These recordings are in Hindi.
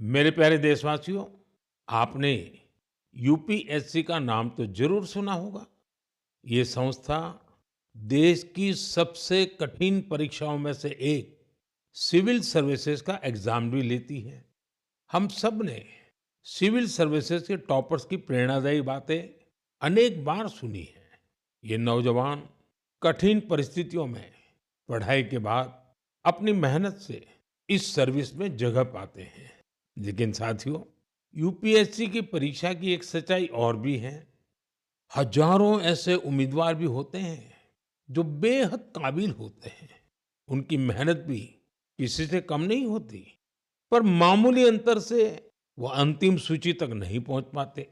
मेरे प्यारे देशवासियों, आपने यूपीएससी का नाम तो जरूर सुना होगा। ये संस्था देश की सबसे कठिन परीक्षाओं में से एक सिविल सर्विसेज का एग्जाम भी लेती है। हम सब ने सिविल सर्विसेज के टॉपर्स की प्रेरणादायी बातें अनेक बार सुनी है। ये नौजवान कठिन परिस्थितियों में पढ़ाई के बाद अपनी मेहनत से इस सर्विस में जगह पाते हैं। लेकिन साथियों, यूपीएससी की परीक्षा की एक सच्चाई और भी है। हजारों ऐसे उम्मीदवार भी होते हैं जो बेहद काबिल होते हैं। उनकी मेहनत भी किसी से कम नहीं होती, पर मामूली अंतर से वो अंतिम सूची तक नहीं पहुंच पाते।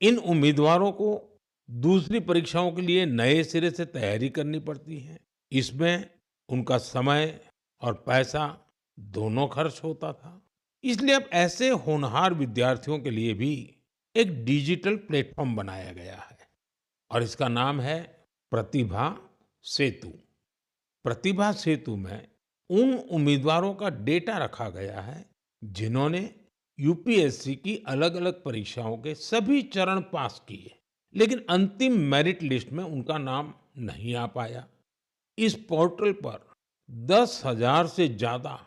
इन उम्मीदवारों को दूसरी परीक्षाओं के लिए नए सिरे से तैयारी करनी पड़ती है। इसमें उनका समय और पैसा दोनों खर्च होता था। इसलिए अब ऐसे होनहार विद्यार्थियों के लिए भी एक डिजिटल प्लेटफॉर्म बनाया गया है और इसका नाम है प्रतिभा सेतु। प्रतिभा सेतु में उन उम्मीदवारों का डेटा रखा गया है जिन्होंने यूपीएससी की अलग-अलग परीक्षाओं के सभी चरण पास किए, लेकिन अंतिम मेरिट लिस्ट में उनका नाम नहीं आ पाया। इस पोर्टल पर 10,000 से ज्यादा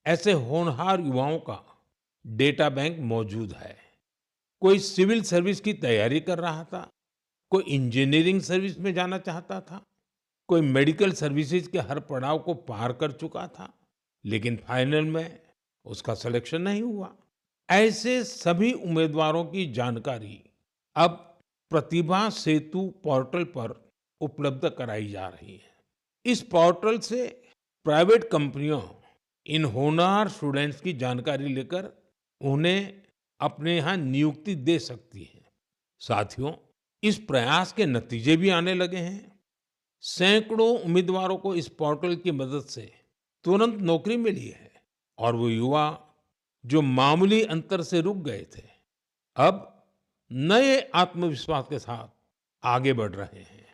ऐसे होनहार युवाओं का डेटा बैंक मौजूद है। कोई सिविल सर्विस की तैयारी कर रहा था, कोई इंजीनियरिंग सर्विस में जाना चाहता था, कोई मेडिकल सर्विसेज के हर पड़ाव को पार कर चुका था, लेकिन फाइनल में उसका सिलेक्शन नहीं हुआ। ऐसे सभी उम्मीदवारों की जानकारी अब प्रतिभा सेतु पोर्टल पर उपलब्ध कराई जा रही है। इस पोर्टल से प्राइवेट कंपनियों इन होनहार स्टूडेंट्स की जानकारी लेकर उन्हें अपने यहाँ नियुक्ति दे सकती है। साथियों, इस प्रयास के नतीजे भी आने लगे हैं। सैकड़ों उम्मीदवारों को इस पोर्टल की मदद से तुरंत नौकरी मिली है और वो युवा जो मामूली अंतर से रुक गए थे, अब नए आत्मविश्वास के साथ आगे बढ़ रहे हैं।